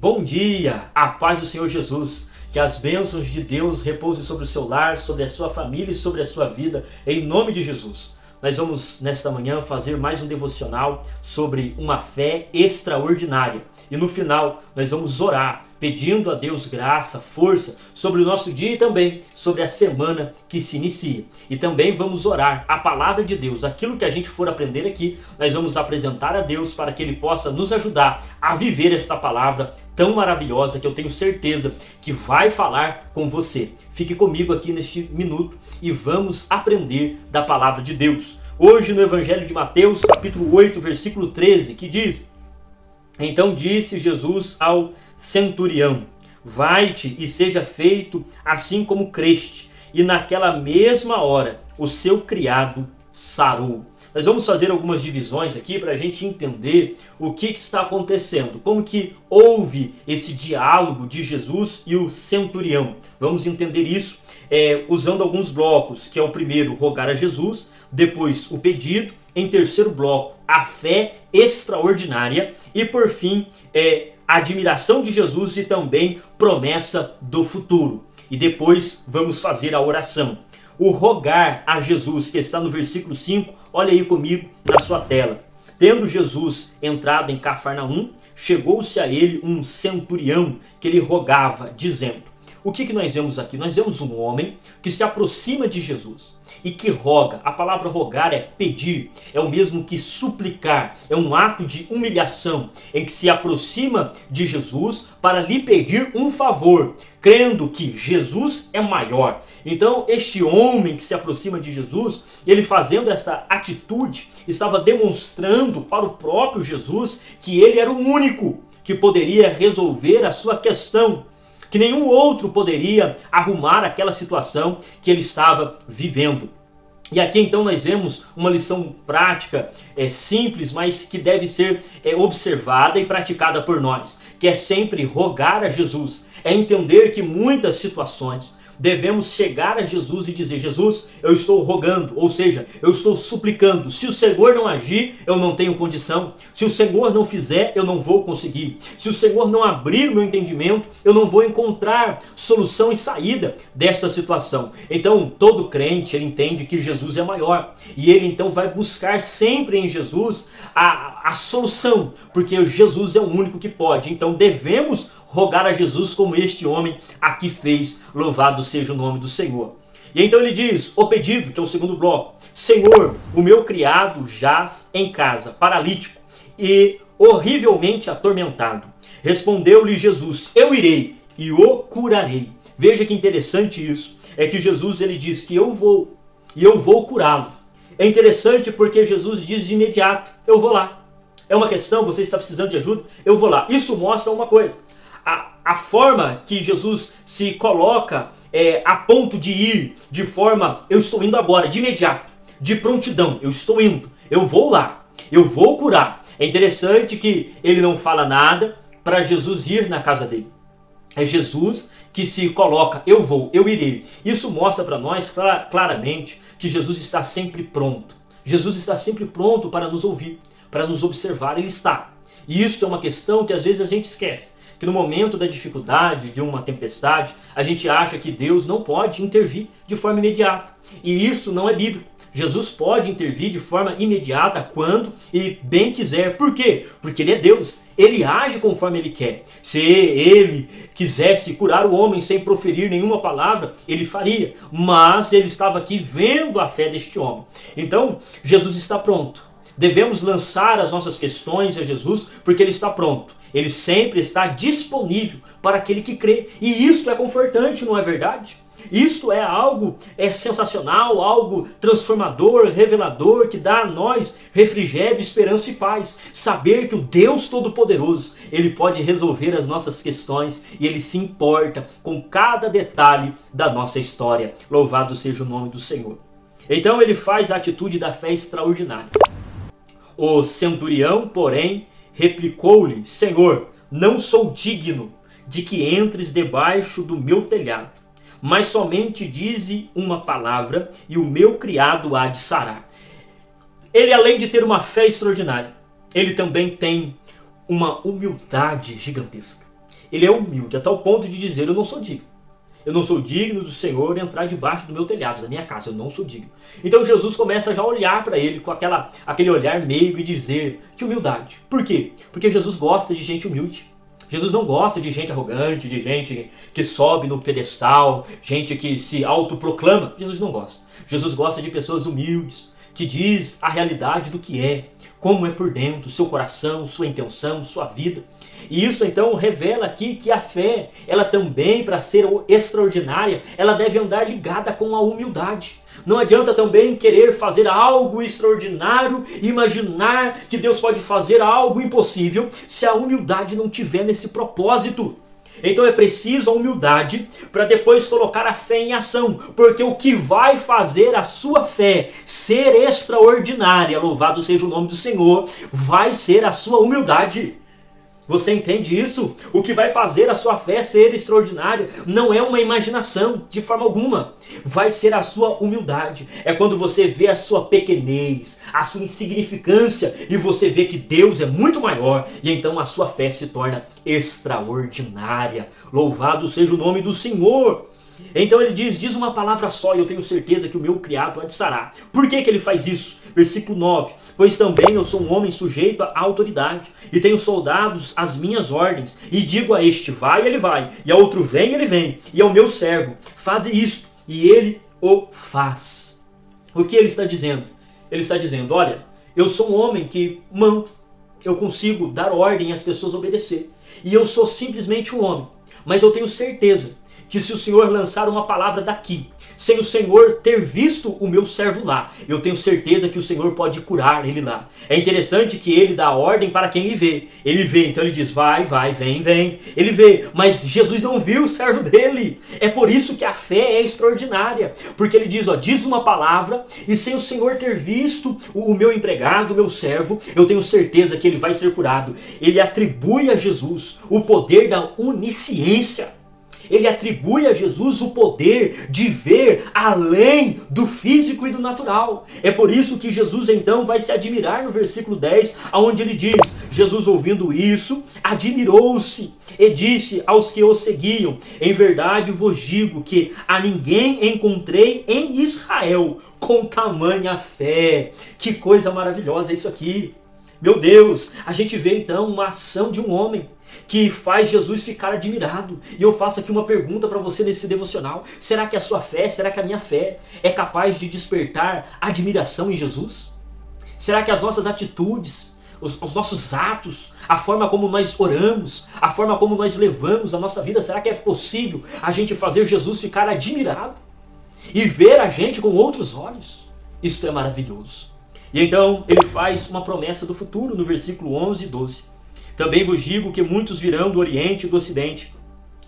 Bom dia, a paz do Senhor Jesus, que as bênçãos de Deus repousem sobre o seu lar, sobre a sua família e sobre a sua vida, em nome de Jesus. Nós vamos nesta manhã fazer mais um devocional sobre uma fé extraordinária e no final nós vamos orar, pedindo a Deus graça, força sobre o nosso dia e também sobre a semana que se inicia. E também vamos orar a palavra de Deus, aquilo que a gente for aprender aqui, nós vamos apresentar a Deus para que Ele possa nos ajudar a viver esta palavra tão maravilhosa que eu tenho certeza que vai falar com você. Fique comigo aqui neste minuto e vamos aprender da palavra de Deus. Hoje no Evangelho de Mateus, capítulo 8, versículo 13, que diz: Então disse Jesus ao centurião: Vai-te e seja feito assim como creste. E naquela mesma hora o seu criado sarou. Nós vamos fazer algumas divisões aqui para a gente entender o que está acontecendo, como que houve esse diálogo de Jesus e o centurião. Vamos entender isso usando alguns blocos, que é o primeiro, rogar a Jesus, depois o pedido, em terceiro bloco, a fé extraordinária e por fim, a admiração de Jesus e também promessa do futuro. E depois vamos fazer a oração. O rogar a Jesus, que está no versículo 5, olha aí comigo na sua tela. Tendo Jesus entrado em Cafarnaum, chegou-se a ele um centurião que lhe rogava, dizendo: O que nós vemos aqui? Nós vemos um homem que se aproxima de Jesus e que roga. A palavra rogar é pedir, é o mesmo que suplicar, é um ato de humilhação em que se aproxima de Jesus para lhe pedir um favor, crendo que Jesus é maior. Então este homem que se aproxima de Jesus, ele fazendo essa atitude, estava demonstrando para o próprio Jesus que ele era o único que poderia resolver a sua questão, que nenhum outro poderia arrumar aquela situação que ele estava vivendo. E aqui então nós vemos uma lição prática, simples, mas que deve ser observada e praticada por nós, que é sempre rogar a Jesus, é entender que muitas situações devemos chegar a Jesus e dizer: Jesus, eu estou rogando, ou seja, eu estou suplicando. Se o Senhor não agir, eu não tenho condição. Se o Senhor não fizer, eu não vou conseguir. Se o Senhor não abrir o meu entendimento, eu não vou encontrar solução e saída desta situação. Então, todo crente, ele entende que Jesus é maior. E ele então vai buscar sempre em Jesus a solução, porque Jesus é o único que pode. Então, devemos rogar a Jesus como este homem aqui fez, louvado seja o nome do Senhor. E então ele diz, o pedido, que é o segundo bloco: Senhor, o meu criado jaz em casa, paralítico e horrivelmente atormentado. Respondeu-lhe Jesus: Eu irei e o curarei. Veja que interessante isso, é que Jesus ele diz que eu vou curá-lo. É interessante porque Jesus diz de imediato: eu vou lá. É uma questão, você está precisando de ajuda? Eu vou lá. Isso mostra uma coisa. A forma que Jesus se coloca a ponto de ir, de forma, eu estou indo agora, de imediato, de prontidão, eu estou indo, eu vou lá, eu vou curar. É interessante que ele não fala nada para Jesus ir na casa dele. É Jesus que se coloca, eu vou, eu irei. Isso mostra para nós claramente que Jesus está sempre pronto. Jesus está sempre pronto para nos ouvir, para nos observar, ele está. E isso é uma questão que às vezes a gente esquece. Que no momento da dificuldade, de uma tempestade, a gente acha que Deus não pode intervir de forma imediata. E isso não é bíblico. Jesus pode intervir de forma imediata quando e bem quiser. Por quê? Porque Ele é Deus. Ele age conforme Ele quer. Se Ele quisesse curar o homem sem proferir nenhuma palavra, Ele faria. Mas Ele estava aqui vendo a fé deste homem. Então, Jesus está pronto. Devemos lançar as nossas questões a Jesus porque Ele está pronto. Ele sempre está disponível para aquele que crê. E isso é confortante, não é verdade? Isto é algo sensacional, algo transformador, revelador, que dá a nós refrigério, esperança e paz. Saber que o Deus Todo-Poderoso, Ele pode resolver as nossas questões e Ele se importa com cada detalhe da nossa história. Louvado seja o nome do Senhor. Então Ele faz a atitude da fé extraordinária. O centurião, porém, replicou-lhe: Senhor, não sou digno de que entres debaixo do meu telhado, mas somente dize uma palavra e o meu criado há de sarar. Ele, além de ter uma fé extraordinária, ele também tem uma humildade gigantesca. ele é humilde a tal ponto de dizer: eu não sou digno. Eu não sou digno do Senhor entrar debaixo do meu telhado, da minha casa, eu não sou digno. Então Jesus começa já a olhar para ele com aquele olhar meigo e dizer: que humildade. Por quê? Porque Jesus gosta de gente humilde. Jesus não gosta de gente arrogante, de gente que sobe no pedestal, gente que se autoproclama. Jesus não gosta. Jesus gosta de pessoas humildes, que diz a realidade do que é, como é por dentro, seu coração, sua intenção, sua vida. E isso então revela aqui que a fé, ela também, para ser extraordinária, ela deve andar ligada com a humildade. Não adianta também querer fazer algo extraordinário, imaginar que Deus pode fazer algo impossível, se a humildade não tiver nesse propósito. Então é preciso a humildade para depois colocar a fé em ação, porque o que vai fazer a sua fé ser extraordinária, louvado seja o nome do Senhor, vai ser a sua humildade. Você entende isso? O que vai fazer a sua fé ser extraordinária não é uma imaginação, de forma alguma. Vai ser a sua humildade. É quando você vê a sua pequenez, a sua insignificância, e você vê que Deus é muito maior, e então a sua fé se torna extraordinária. Louvado seja o nome do Senhor. Então ele diz uma palavra só e eu tenho certeza que o meu criado há de sarar. Por que ele faz isso? Versículo 9. Pois também eu sou um homem sujeito à autoridade e tenho soldados às minhas ordens. E digo a este, vai, ele vai. E a outro, vem, ele vem. E ao meu servo, faze isto. E ele o faz. O que ele está dizendo? Ele está dizendo, olha, eu sou um homem que mando. Eu consigo dar ordem às pessoas obedecer. E eu sou simplesmente um homem. Mas eu tenho certeza que se o Senhor lançar uma palavra daqui, sem o Senhor ter visto o meu servo lá, eu tenho certeza que o Senhor pode curar ele lá. É interessante que ele dá ordem para quem ele vê. Ele vê, então ele diz, vai, vem, vem. Ele vê, mas Jesus não viu o servo dele. É por isso que a fé é extraordinária. Porque ele diz, diz uma palavra, e sem o Senhor ter visto o meu empregado, o meu servo, eu tenho certeza que ele vai ser curado. Ele atribui a Jesus o poder da onisciência. Ele atribui a Jesus o poder de ver além do físico e do natural. É por isso que Jesus então vai se admirar no versículo 10, onde ele diz, Jesus ouvindo isso, admirou-se e disse aos que o seguiam, em verdade vos digo que a ninguém encontrei em Israel com tamanha fé. Que coisa maravilhosa isso aqui. Meu Deus, a gente vê então uma ação de um homem que faz Jesus ficar admirado. E eu faço aqui uma pergunta para você nesse devocional. Será que a sua fé, será que a minha fé é capaz de despertar admiração em Jesus? Será que as nossas atitudes, os nossos atos, a forma como nós oramos, a forma como nós levamos a nossa vida, será que é possível a gente fazer Jesus ficar admirado e ver a gente com outros olhos? Isso é maravilhoso. E então ele faz uma promessa do futuro no versículo 11 e 12. Também vos digo que muitos virão do Oriente e do Ocidente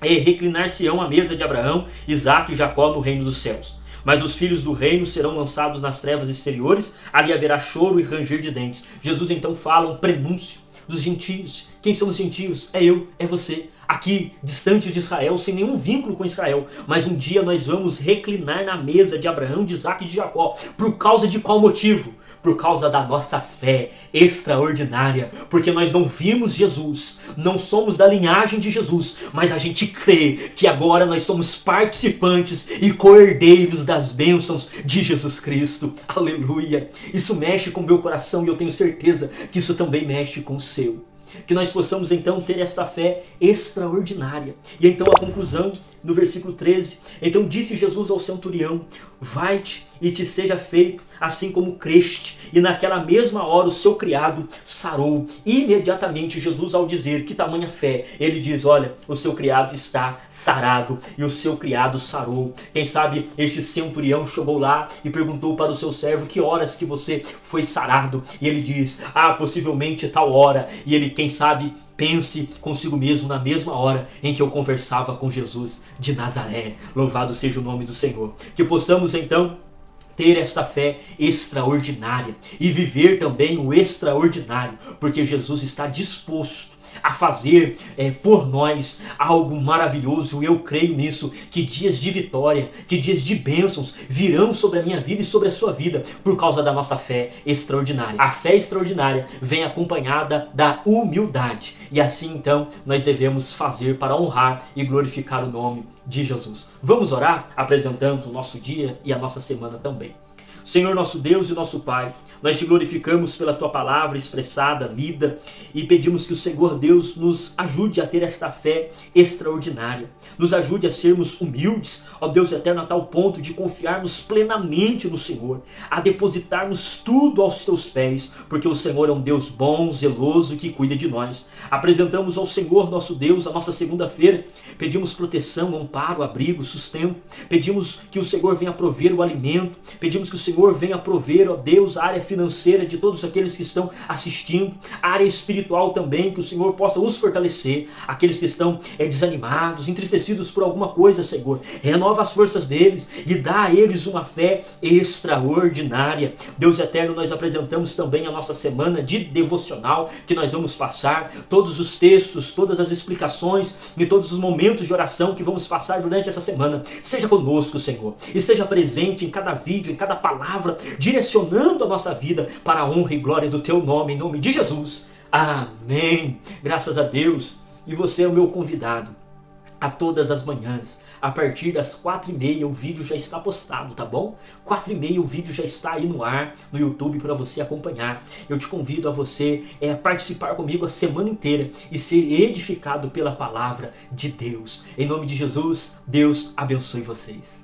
e reclinar-se-ão à mesa de Abraão, Isaque e Jacó no reino dos céus. Mas os filhos do reino serão lançados nas trevas exteriores, ali haverá choro e ranger de dentes. Jesus então fala um prenúncio dos gentios. Quem são os gentios? É eu, é você, aqui, distante de Israel, sem nenhum vínculo com Israel. Mas um dia nós vamos reclinar na mesa de Abraão, de Isaque e de Jacó. Por causa de qual motivo? Por causa da nossa fé extraordinária, porque nós não vimos Jesus, não somos da linhagem de Jesus, mas a gente crê que agora nós somos participantes e co-herdeiros das bênçãos de Jesus Cristo. Aleluia! Isso mexe com o meu coração e eu tenho certeza que isso também mexe com o seu. Que nós possamos então ter esta fé extraordinária. E então a conclusão no versículo 13. Então disse Jesus ao centurião, vai-te e te seja feito assim como creste. E naquela mesma hora o seu criado sarou. Imediatamente Jesus, ao dizer que tamanha fé, ele diz, olha, o seu criado está sarado. E o seu criado sarou. Quem sabe este centurião chegou lá e perguntou para o seu servo, que horas que você foi sarado? E ele diz, possivelmente tal hora. E ele, quem sabe, pense consigo mesmo na mesma hora em que eu conversava com Jesus de Nazaré. Louvado seja o nome do Senhor. Que possamos então ter esta fé extraordinária e viver também o extraordinário, porque Jesus está disposto a fazer por nós algo maravilhoso. Eu creio nisso, que dias de vitória, que dias de bênçãos virão sobre a minha vida e sobre a sua vida por causa da nossa fé extraordinária. A fé extraordinária vem acompanhada da humildade, e assim então nós devemos fazer para honrar e glorificar o nome de Jesus. Vamos orar apresentando o nosso dia e a nossa semana também. Senhor, nosso Deus e nosso Pai, nós te glorificamos pela tua palavra expressada, lida, e pedimos que o Senhor Deus nos ajude a ter esta fé extraordinária, nos ajude a sermos humildes, ó Deus eterno, a tal ponto de confiarmos plenamente no Senhor, a depositarmos tudo aos teus pés, porque o Senhor é um Deus bom, zeloso, que cuida de nós. Apresentamos ao Senhor, nosso Deus, a nossa segunda-feira, pedimos proteção, amparo, abrigo, sustento, pedimos que o Senhor venha prover o alimento, pedimos que o Senhor venha prover, ó Deus, a área financeira de todos aqueles que estão assistindo, a área espiritual também, que o Senhor possa os fortalecer, aqueles que estão desanimados, entristecidos por alguma coisa, Senhor, renova as forças deles e dá a eles uma fé extraordinária. Deus eterno, nós apresentamos também a nossa semana de devocional, que nós vamos passar, todos os textos, todas as explicações e todos os momentos de oração que vamos passar durante essa semana. Seja conosco, Senhor, e seja presente em cada vídeo, em cada palavra, direcionando a nossa vida para a honra e glória do teu nome, em nome de Jesus. Amém. Graças a Deus. E você é o meu convidado a todas as manhãs, a partir das 4h30 o vídeo já está postado, tá bom? 4h30 o vídeo já está aí no ar, no YouTube, para você acompanhar. Eu te convido a você participar comigo a semana inteira e ser edificado pela palavra de Deus. Em nome de Jesus, Deus abençoe vocês.